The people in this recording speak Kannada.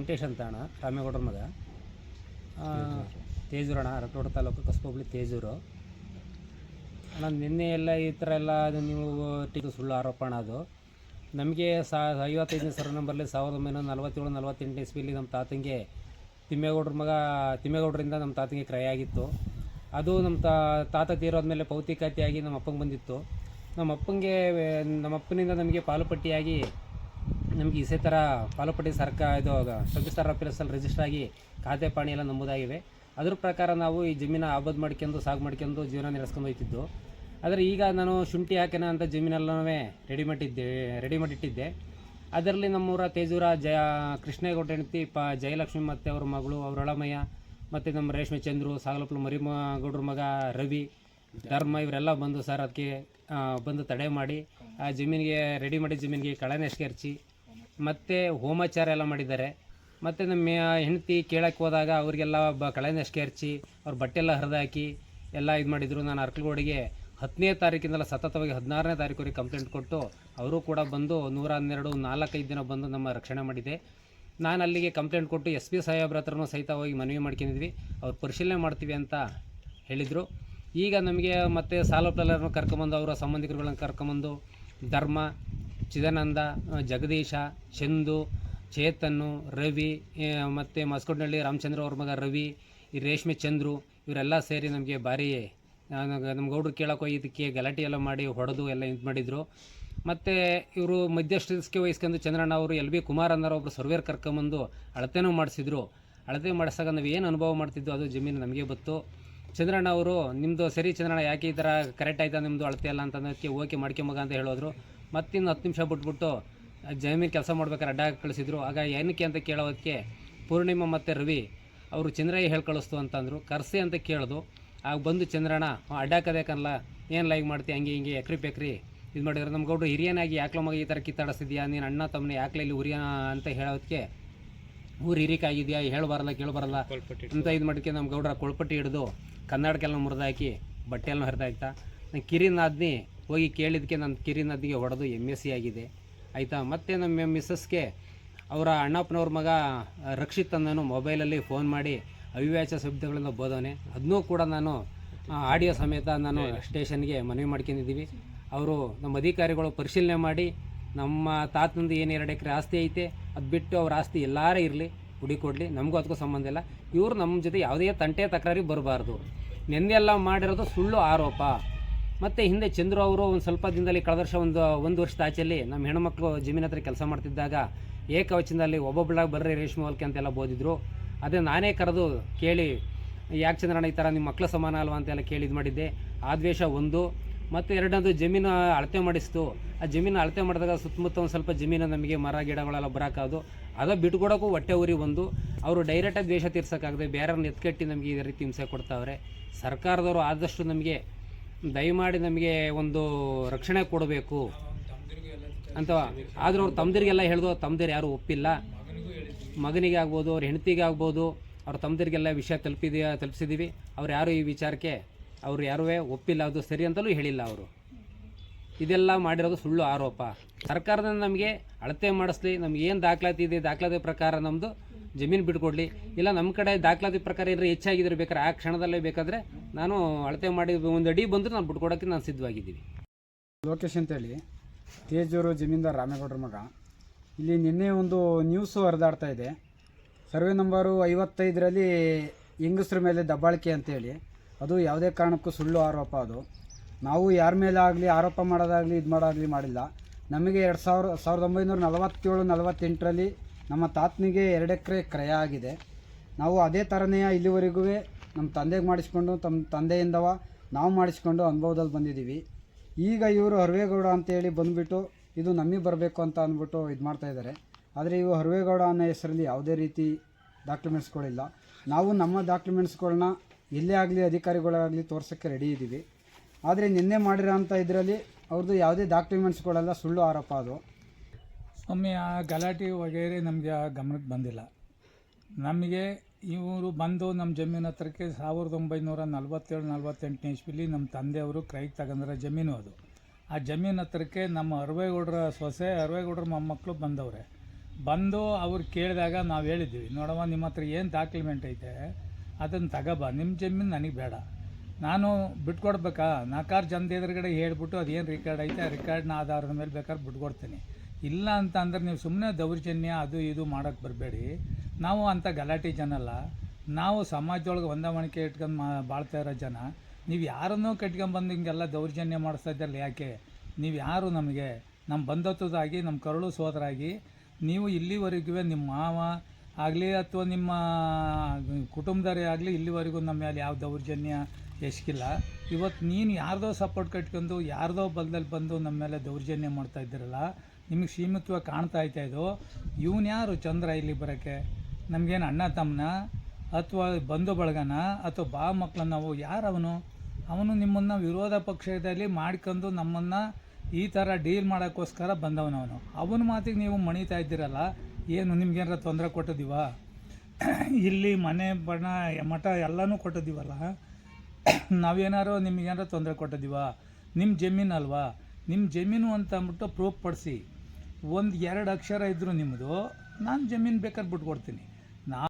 ವೆಂಕಟೇಶ್ ಅಂತ ಅಣ್ಣ, ರಾಮೇಗೌಡರ ಮಗ. ತೇಜೂರು ಅಣ್ಣ, ಅರಕಲಗೂಡು ತಾಲೂಕು ಕಸಬ ತೇಜೂರು ಅಣ್ಣ. ನಿನ್ನೆ ಎಲ್ಲ ಈ ಥರ ಎಲ್ಲ ಅದು ನೀವು ಸುಳ್ಳು ಆರೋಪ ಅಣ್ಣ. ಅದು ನಮಗೆ 55ನೇ ಸರ್ ನಂಬರ್ಲಿ 1947-48 ಇಸ್ವಿಲಿ ನಮ್ಮ ತಾತಂಗೆ ತಿಮ್ಮೇಗೌಡರಿಂದ ನಮ್ಮ ತಾತಂಗೆ ಕ್ರಯ ಆಗಿತ್ತು. ಅದು ನಮ್ಮ ತಾತ ತೀರೋದ್ಮೇಲೆ ಭೌತಿಕತೆಯಾಗಿ ನಮ್ಮ ಅಪ್ಪಂಗೆ ಬಂದಿತ್ತು. ನಮ್ಮ ಅಪ್ಪನಿಂದ ನಮಗೆ ಪಾಲುಪಟ್ಟಿಯಾಗಿ ನಮಗೆ ಇದೇ ಥರ ಪಾಲುಪಟ್ಟಿ ಇದು ಸಂಸ್ಥಾರ ಆಫೀಸಲ್ಲಿ ರಿಜಿಸ್ಟರ್ ಆಗಿ ಖಾತೆ ಪಾಣಿ ಎಲ್ಲ ನಮೂದಾಗಿವೆ. ಅದ್ರ ಪ್ರಕಾರ ನಾವು ಈ ಜಮೀನ ಆಬದ್ ಮಾಡ್ಕೊಂಡು ಸಾగు ಮಾಡ್ಕೊಂಡು ಜೀವನ ನಡೆಸ್ಕೊಂಡು ಹೋಗ್ತಿದ್ದು. ಆದರೆ ಈಗ ನಾನು ಶುಂಠಿ ಹಾಕೋಣ ಅಂತ ಜಮೀನೆಲ್ಲವೇ ರೆಡಿ ಮಾಡಿಟ್ಟಿದ್ದೆ. ಅದರಲ್ಲಿ ನಮ್ಮೂರ ತೇಜೂರ ಕೃಷ್ಣೇಗೌಡ ಹೆಂಡತಿ ಜಯಲಕ್ಷ್ಮಿ ಮತ್ತು ಅವ್ರ ಮಗಳು, ಅವ್ರ ಅಳಮಯ್ಯ ಮತ್ತು ನಮ್ಮ ರೇಷ್ಮೆ ಚಂದ್ರು, ಸಾಗಲಪ್ಪಲು ಮರಿಗೌಡ್ರ ಮಗ ರವಿ, ಧರ್ಮ ಇವರೆಲ್ಲ ಬಂದು ಸರ್ ಅದಕ್ಕೆ ಬಂದು ತಡೆ ಮಾಡಿ ಆ ಜಮೀನಿಗೆ ರೆಡಿ ಮಾಡಿ ಜಮೀನಿಗೆ ಕಳೆನೆಸ್ಕೆ ಹಚ್ಚಿ ಮತ್ತು ಹೋಮಾಚಾರ ಎಲ್ಲ ಮಾಡಿದ್ದಾರೆ. ಮತ್ತು ನಮ್ಮ ಹೆಂಡತಿ ಕೇಳಕ್ಕೆ ಹೋದಾಗ ಅವರಿಗೆಲ್ಲ ಕಳೆನೆಸ್ಕೆ ಹಚ್ಚಿ ಅವ್ರ ಬಟ್ಟೆಲ್ಲ ಹರಿದಾಕಿ ಎಲ್ಲ ಇದು ಮಾಡಿದರು. ನಾನು ಅರಕಲಗೂಡಿಗೆ 10ನೇ ತಾರೀಕಿಂದಲ್ಲ ಸತತವಾಗಿ 16ನೇ ತಾರೀಕುವರೆಗೆ ಕಂಪ್ಲೇಂಟ್ ಕೊಟ್ಟು ಅವರು ಕೂಡ ಬಂದು 112-4-5 ದಿನ ಬಂದು ನಮ್ಮ ರಕ್ಷಣೆ ಮಾಡಿದೆ. ನಾನು ಅಲ್ಲಿಗೆ ಕಂಪ್ಲೇಂಟ್ ಕೊಟ್ಟು SP ಸಾಹೇಬ್ರ ಹತ್ರನೂ ಸಹಿತ ಹೋಗಿ ಮನವಿ ಮಾಡ್ಕೊಂಡಿದ್ವಿ. ಅವ್ರು ಪರಿಶೀಲನೆ ಮಾಡ್ತೀವಿ ಅಂತ ಹೇಳಿದರು. ಈಗ ನಮಗೆ ಮತ್ತೆ ಸಾಲೋಪ್ಲೆಲ್ಲರನ್ನು ಕರ್ಕೊಂಬಂದು ಅವರ ಸಂಬಂಧಿಕರುಗಳನ್ನು ಕರ್ಕೊಂಬಂದು ಧರ್ಮ, ಚಿದಾನಂದ, ಜಗದೀಶ, ಚಂದು, ಚೇತನ್ನು, ರವಿ ಮತ್ತು ಮಸ್ಕೋಡ್ನಹಳ್ಳಿ ರಾಮಚಂದ್ರ ಅವ್ರ ಮಗ ರವಿ, ಈ ರೇಷ್ಮೆ ಚಂದ್ರು ಇವರೆಲ್ಲ ಸೇರಿ ನಮಗೆ ಭಾರಿ ನಮ್ಮ ಗೌಡ್ರು ಕೇಳೋಕೆ ಇದಕ್ಕೆ ಗಲಾಟೆ ಎಲ್ಲ ಮಾಡಿ ಹೊಡೆದು ಎಲ್ಲ ಇದು ಮಾಡಿದರು. ಮತ್ತು ಇವರು ಮಧ್ಯಸ್ಥಿಕೆ ವಹಿಸ್ಕೊಂಡು ಚಂದ್ರಣ್ಣ ಅವರು LB ಕುಮಾರ್ ಅನ್ನೋರು ಒಬ್ಬರು ಸರ್ವೇರ್ ಕರ್ಕೊಂಬಂದು ಅಳತೆನೂ ಮಾಡಿಸಿದ್ರು. ಅಳತೆ ಮಾಡಿಸಾಗ ನಾವು ಏನು ಅನುಭವ ಮಾಡ್ತಿದ್ದು ಅದು ಜಮೀನು ನಮಗೆ ಗೊತ್ತು. ಚಂದ್ರಣ್ಣ ಅವರು ನಿಮ್ಮದು ಸರಿ ಚಂದ್ರಣ್ಣ, ಯಾಕೆ ಈ ಥರ ಕರೆಕ್ಟ್ ಆಯ್ತಾ ನಿಮ್ಮದು ಅಳತೆ ಎಲ್ಲ ಅಂತ ಅನ್ನೋದಕ್ಕೆ ಓಕೆ ಮಾಡ್ಕೊಂಬಗ ಅಂತ ಹೇಳಿದ್ರು. ಮತ್ತಿನ್ನು 10 ನಿಮಿಷ ಬಿಟ್ಬಿಟ್ಟು ಜಮೀನು ಕೆಲಸ ಮಾಡ್ಬೇಕಾದ್ರೆ ಅಡ್ಡ ಕಳಿಸಿದ್ರು. ಆಗ ಏನಕ್ಕೆ ಅಂತ ಕೇಳೋದಕ್ಕೆ ಪೂರ್ಣಿಮಾ ಮತ್ತು ರವಿ ಅವರು ಚಂದ್ರಯ್ಯ ಹೇಳಿ ಕಳಿಸ್ತು ಅಂತಂದರು. ಕರ್ಸಿ ಅಂತ ಕೇಳಿದು ಆಗ ಬಂದು ಚಂದ್ರಣ್ಣ ಅಡ್ಡಾಕದೇಕಲ್ಲ ಏನು ಲೈಕ್ ಮಾಡ್ತೀವಿ ಹಂಗೆ ಹಿಂಗೆ ಎಕ್ರಿ ಇದು ಮಾಡಿದ್ರು. ನಮ್ಮ ಗೌಡ್ರು ಹಿರಿಯನಾಗಿ ಯಾಕ್ಲ ಮಗ ಈ ಥರ ಕಿತ್ತಾಡಿಸ್ತಿದ್ಯಾ, ನೀನು ಅಣ್ಣ ತಮ್ಮನೆ ಯಾಕ್ಲ ಇಲ್ಲಿ ಹುರಿಯ ಅಂತ ಹೇಳೋದಕ್ಕೆ ಊರು ಹಿರಿಕಾಗಿದೆಯಾ, ಹೇಳಬಾರಲ್ಲ ಕೇಳಬಾರಲ್ಲ ಅಂತ ಇದು ಮಾಡಿಕೆ ನಮ್ಮ ಗೌಡ್ರ ಕೊಳ್ಪಟ್ಟಿ ಹಿಡಿದು ಕನ್ನಡಕ್ಕೆಲ್ಲ ಮುರಿದಾಕಿ ಬಟ್ಟೆಲ್ಲ ಹರಿದಾಯ್ತಾ. ನಾನು ಕಿರಿನಾದ್ನಿ ಹೋಗಿ ಕೇಳಿದ್ದಕ್ಕೆ ನನ್ನ ಕಿರಿನಾದ್ನಿಗೆ ಹೊಡೆದು MSc ಆಗಿದೆ ಆಯಿತಾ. ಮತ್ತು ನಮ್ಮ ಮಿಸ್ಸಸ್ಗೆ ಅವರ ಅಣ್ಣಪ್ಪನವ್ರ ಮಗ ರಕ್ಷಿತ್ ಅನ್ನೋನು ಮೊಬೈಲಲ್ಲಿ ಫೋನ್ ಮಾಡಿ ಅವಿವ್ಯಾಚ ಶಬ್ದಗಳಿಂದ ಬೋಧನೆ, ಅದನ್ನೂ ಕೂಡ ನಾನು ಆಡಿಯೋ ಸಮೇತ ನಾನು ಸ್ಟೇಷನ್ಗೆ ಮನವಿ ಮಾಡ್ಕೊಂಡಿದ್ದೀವಿ. ಅವರು ನಮ್ಮ ಅಧಿಕಾರಿಗಳು ಪರಿಶೀಲನೆ ಮಾಡಿ ನಮ್ಮ ತಾತಂದು ಏನು 2 ಎಕರೆ ಆಸ್ತಿ ಐತೆ ಅದು ಬಿಟ್ಟು ಅವ್ರ ಆಸ್ತಿ ಎಲ್ಲಾರೇ ಇರಲಿ ಹುಡುಕೊಡ್ಲಿ, ನಮಗೂ ಅದಕ್ಕೂ ಸಂಬಂಧ ಇಲ್ಲ. ಇವರು ನಮ್ಮ ಜೊತೆ ಯಾವುದೇ ತಂಟೆ ತಕರಾರಿ ಬರಬಾರ್ದು. ನೆನ್ನೆಲ್ಲ ಮಾಡಿರೋದು ಸುಳ್ಳು ಆರೋಪ. ಮತ್ತು ಹಿಂದೆ ಚಂದ್ರು ಅವರು ಒಂದು ಸ್ವಲ್ಪ ದಿನದಲ್ಲಿ ಕಳೆದ ವರ್ಷ ಒಂದು ವರ್ಷದ ಆಚೆಯಲ್ಲಿ ನಮ್ಮ ಹೆಣ್ಮಕ್ಳು ಜಮೀನು ಹತ್ರ ಕೆಲಸ ಮಾಡ್ತಿದ್ದಾಗ ಏಕವಚನದಲ್ಲಿ ಒಬ್ಬೊಬ್ಬಳಾಗ ಬರ್ರಿ ರೇಷ್ಮೆ ಹೊಲ್ಕೆ ಅಂತೆಲ್ಲ ಬೋದಿದ್ರು. ಅದೇ ನಾನೇ ಕರೆದು ಕೇಳಿ ಯಾಕೆ ಚಂದ್ರಣ್ಣ ಈ ಥರ ನಿಮ್ಮ ಮಕ್ಕಳ ಸಮಾನ ಅಲ್ವಾ ಅಂತೆಲ್ಲ ಕೇಳಿದ್ದು ಮಾಡಿದ್ದೆ. ಆ ದ್ವೇಷ ಒಂದು. ಮತ್ತು ಎರಡನೇದು ಜಮೀನು ಅಳತೆ ಮಾಡಿಸ್ತು. ಆ ಜಮೀನು ಅಳತೆ ಮಾಡಿದಾಗ ಸುತ್ತಮುತ್ತ ಒಂದು ಸ್ವಲ್ಪ ಜಮೀನು ನಮಗೆ ಮರ ಗಿಡಗಳೆಲ್ಲ ಬರೋಕ್ಕಾದು ಅದು ಬಿಟ್ಕೊಡೋಕ್ಕೂ ಹೊಟ್ಟೆ ಉರಿ ಒಂದು. ಅವರು ಡೈರೆಕ್ಟಾಗಿ ದ್ವೇಷ ತೀರ್ಸೋಕ್ಕಾಗದೆ ಬೇರೆಯವ್ರನ್ನ ಎತ್ಕಟ್ಟಿ ನಮಗೆ ಇದೇ ರೀತಿ ಹಿಂಸೆ ಕೊಡ್ತಾವ್ರೆ. ಸರ್ಕಾರದವರು ಆದಷ್ಟು ನಮಗೆ ದಯಮಾಡಿ ನಮಗೆ ಒಂದು ರಕ್ಷಣೆ ಕೊಡಬೇಕು ಅಂತ. ಆದರೂ ಅವ್ರು ತಮ್ಮದಿರಿಗೆಲ್ಲ ಹೇಳಿದ್ರು, ತಮ್ಮದಿರು ಯಾರೂ ಒಪ್ಪಿಲ್ಲ. ಮಗನಿಗೆ ಆಗ್ಬೋದು, ಅವ್ರ ಹೆಂಡತಿಗೆ ಆಗ್ಬೋದು, ಅವ್ರ ತಮ್ಮದಿರಿಗೆಲ್ಲ ವಿಷಯ ತಲುಪಿಸಿದ್ದೀವಿ. ಅವ್ರು ಯಾರು ಈ ವಿಚಾರಕ್ಕೆ ಅವರು ಯಾರೂ ಒಪ್ಪಿಲ್ಲ, ಅದು ಸರಿ ಅಂತಲೂ ಹೇಳಿಲ್ಲ ಅವರು. ಇದೆಲ್ಲ ಮಾಡಿರೋದು ಸುಳ್ಳು ಆರೋಪ. ಸರ್ಕಾರದಿಂದ ನಮಗೆ ಅಳತೆ ಮಾಡಿಸ್ಲಿ, ನಮ್ಗೆ ಏನು ದಾಖಲಾತಿ ಇದೆ ದಾಖಲಾತಿ ಪ್ರಕಾರ ನಮ್ಮದು ಜಮೀನು ಬಿಟ್ಕೊಡ್ಲಿ. ಇಲ್ಲ ನಮ್ಮ ಕಡೆ ದಾಖಲಾತಿ ಪ್ರಕಾರ ಏನಾರು ಹೆಚ್ಚಾಗಿದ್ರೆ ಬೇಕಾದ್ರೆ ಆ ಕ್ಷಣದಲ್ಲೇ ಬೇಕಾದರೆ ನಾನು ಅಳತೆ ಮಾಡಿ ಒಂದು ಅಡಿ ಬಂದರೂ ನಾನು ಬಿಟ್ಕೊಡೋಕ್ಕೆ ನಾನು ಸಿದ್ಧವಾಗಿದ್ದೀನಿ. ಲೋಕೇಶ್ ಅಂತೇಳಿ ತೇಜೂರು ಜಮೀನ್ದಾರ್ ರಾಮೇಗೌಡರ ಮಗ. ಇಲ್ಲಿ ನಿನ್ನೆ ಒಂದು ನ್ಯೂಸು ಹರಿದಾಡ್ತಾ ಇದೆ. ಸರ್ವೆ ನಂಬರು 55ರಲ್ಲಿ ಹೆಂಗಸ್ರ ಮೇಲೆ ದಬ್ಬಾಳಿಕೆ ಅಂತೇಳಿ, ಅದು ಯಾವುದೇ ಕಾರಣಕ್ಕೂ ಸುಳ್ಳು ಆರೋಪ. ಅದು ನಾವು ಯಾರ ಮೇಲೆ ಆಗಲಿ ಆರೋಪ ಮಾಡೋದಾಗಲಿ ಇದು ಮಾಡೋದಾಗಲಿ ಮಾಡಿಲ್ಲ. ನಮಗೆ 1947-48ರಲ್ಲಿ ನಮ್ಮ ತಾತನಿಗೆ 2 ಎಕರೆ ಕ್ರಯ ಆಗಿದೆ. ನಾವು ಅದೇ ಥರನೇ ಇಲ್ಲಿವರೆಗೂ ನಮ್ಮ ತಂದೆಗೆ ಮಾಡಿಸ್ಕೊಂಡು ತಮ್ಮ ತಂದೆಯಿಂದವ ನಾವು ಮಾಡಿಸ್ಕೊಂಡು ಅನುಭವದಲ್ಲಿ ಬಂದಿದ್ದೀವಿ. ಈಗ ಇವರು ಹರ್ವೇಗೌಡ ಅಂತೇಳಿ ಬಂದುಬಿಟ್ಟು ಇದು ನಮಗೆ ಬರಬೇಕು ಅಂತ ಅಂದ್ಬಿಟ್ಟು ಇದು ಮಾಡ್ತಾಯಿದ್ದಾರೆ. ಆದರೆ ಇವು ಹರ್ವೇಗೌಡ ಅನ್ನೋ ಹೆಸರಲ್ಲಿ ಯಾವುದೇ ರೀತಿ ಡಾಕ್ಯುಮೆಂಟ್ಸ್ಗಳಿಲ್ಲ. ನಾವು ನಮ್ಮ ಡಾಕ್ಯುಮೆಂಟ್ಸ್ಗಳನ್ನ ಎಲ್ಲೇ ಆಗಲಿ ಅಧಿಕಾರಿಗಳಾಗಲಿ ತೋರ್ಸೋಕ್ಕೆ ರೆಡಿ ಇದ್ದೀವಿ. ಆದರೆ ನಿನ್ನೆ ಮಾಡಿರೋ ಅಂಥ ಇದರಲ್ಲಿ ಅವ್ರದ್ದು ಯಾವುದೇ ಡಾಕ್ಯುಮೆಂಟ್ಸ್ಗಳೆಲ್ಲ ಸುಳ್ಳು ಆರೋಪ. ಅದು ಒಮ್ಮೆ ಆ ಗಲಾಟೆ ವಗೇರೆ ನಮಗೆ ಗಮನಕ್ಕೆ ಬಂದಿಲ್ಲ. ನಮಗೆ ಇವರು ಬಂದು ನಮ್ಮ ಜಮೀನು ಹತ್ರಕ್ಕೆ 1947-48 ಇಸ್ವಿಲಿ ನಮ್ಮ ತಂದೆಯವರು ಕ್ರೈಗೆ ತಗೊಂಡ್ರೆ ಜಮೀನು ಅದು. ಆ ಜಮೀನು ಹತ್ರಕ್ಕೆ ನಮ್ಮ ಹರ್ವೇಗೌಡರ ಸೊಸೆ ಹರ್ವೇಗೌಡರ ಮೊಮ್ಮಕ್ಕಳು ಬಂದು ಅವ್ರು ಕೇಳಿದಾಗ ನಾವು ಹೇಳಿದ್ವಿ, ನೋಡವ್ವ ನಿಮ್ಮ ಹತ್ರ ಏನು ಡಾಕ್ಯುಮೆಂಟ್ ಐತೆ ಅದನ್ನು ತಗೋಬಾ, ನಿಮ್ಮ ಜಮೀನು ನನಗೆ ಬೇಡ, ನಾನು ಬಿಟ್ಕೊಡ್ಬೇಕಾ 4 ಜನದ ಎದುರುಗಡೆ ಹೇಳ್ಬಿಟ್ಟು ಅದೇನು ರೆಕಾರ್ಡ್ ಐತೆ ಆ ರೆಕಾರ್ಡ್ನ ಆಧಾರದ ಮೇಲೆ ಬೇಕಾದ್ರೆ ಬಿಟ್ಕೊಡ್ತೀನಿ. ಇಲ್ಲ ಅಂತ ಅಂದ್ರೆ ನೀವು ಸುಮ್ಮನೆ ದೌರ್ಜನ್ಯ ಅದು ಇದು ಮಾಡೋಕ್ಕೆ ಬರಬೇಡಿ. ನಾವು ಅಂಥ ಗಲಾಟೆ ಜನ ಅಲ್ಲ, ನಾವು ಸಮಾಜದೊಳಗೆ ಹೊಂದಾಣಿಕೆ ಇಟ್ಕೊಂಡು ಬಾಳ್ತಾ ಇರೋ ಜನ. ನೀವು ಯಾರನ್ನೂ ಕಟ್ಕೊಂಬಂದು ಹಿಂಗೆಲ್ಲ ದೌರ್ಜನ್ಯ ಮಾಡಿಸ್ತಾ ಇದ್ದಲ್ಲ ಯಾಕೆ? ನೀವು ಯಾರು ನಮಗೆ? ನಮ್ಮ ಬಂಧುತ್ವದಾಗಿ ನಮ್ಮ ಕರುಳು ಸೋದರಾಗಿ ನೀವು ಇಲ್ಲಿವರೆಗೂ ನಿಮ್ಮ ಮಾವ ಆಗಲಿ ಅಥವಾ ನಿಮ್ಮ ಕುಟುಂಬದವರೇ ಆಗಲಿ ಇಲ್ಲಿವರೆಗೂ ನಮ್ಮ ಮೇಲೆ ಯಾವ ದೌರ್ಜನ್ಯ ಎಸಗಿಲ್ಲ. ಇವತ್ತು ನೀನು ಯಾರ್ದೋ ಸಪೋರ್ಟ್ ಕಟ್ಕೊಂಡು ಯಾರ್ದೋ ಬಲದಲ್ಲಿ ಬಂದು ನಮ್ಮ ಮೇಲೆ ದೌರ್ಜನ್ಯ ಮಾಡ್ತಾ ಇದ್ದೀರಲ್ಲ, ನಿಮಗೆ ಸೀಮಿತವಾಗಿ ಕಾಣ್ತಾ ಐತೆ ಇದು. ಇವನು ಯಾರು ಚಂದ್ರ ಇಲ್ಲಿ ಬರೋಕ್ಕೆ? ನಮಗೇನು ಅಣ್ಣ ತಮ್ಮನ ಅಥವಾ ಬಂಧು ಬಳಗನ ಅಥವಾ ಬಾ ಮಕ್ಕಳನ್ನ? ನಾವು ಯಾರವನು? ಅವನು ನಿಮ್ಮನ್ನು ವಿರೋಧ ಪಕ್ಷದಲ್ಲಿ ಮಾಡ್ಕೊಂಡು ನಮ್ಮನ್ನು ಈ ಥರ ಡೀಲ್ ಮಾಡೋಕ್ಕೋಸ್ಕರ ಬಂದವನವನು. ಅವನ ಮಾತಿಗೆ ನೀವು ಮಣಿತಾ ಇದ್ದೀರಲ್ಲ, ಏನು ನಿಮ್ಗೇನಾರ ತೊಂದರೆ ಕೊಟ್ಟಿದ್ದೀವ? ಇಲ್ಲಿ ಮನೆ ಬಣ ಮಠ ಎಲ್ಲನೂ ಕೊಟ್ಟಿದ್ದೀವಲ್ಲ, ನಾವೇನಾರು ನಿಮಗೇನಾರ ತೊಂದರೆ ಕೊಟ್ಟಿದ್ದೀವ? ನಿಮ್ಮ ಜಮೀನು ಅಲ್ವಾ? ನಿಮ್ಮ ಜಮೀನು ಅಂತ ಅಂದ್ಬಿಟ್ಟು ಪ್ರೂಫ್ ಪಡಿಸಿ. 1-2 ಅಕ್ಷರ ಇದ್ದರೂ ನಿಮ್ಮದು, ನಾನು ಜಮೀನು ಬೇಕಾದ್ರೆ ಬಿಟ್ಕೊಡ್ತೀನಿ.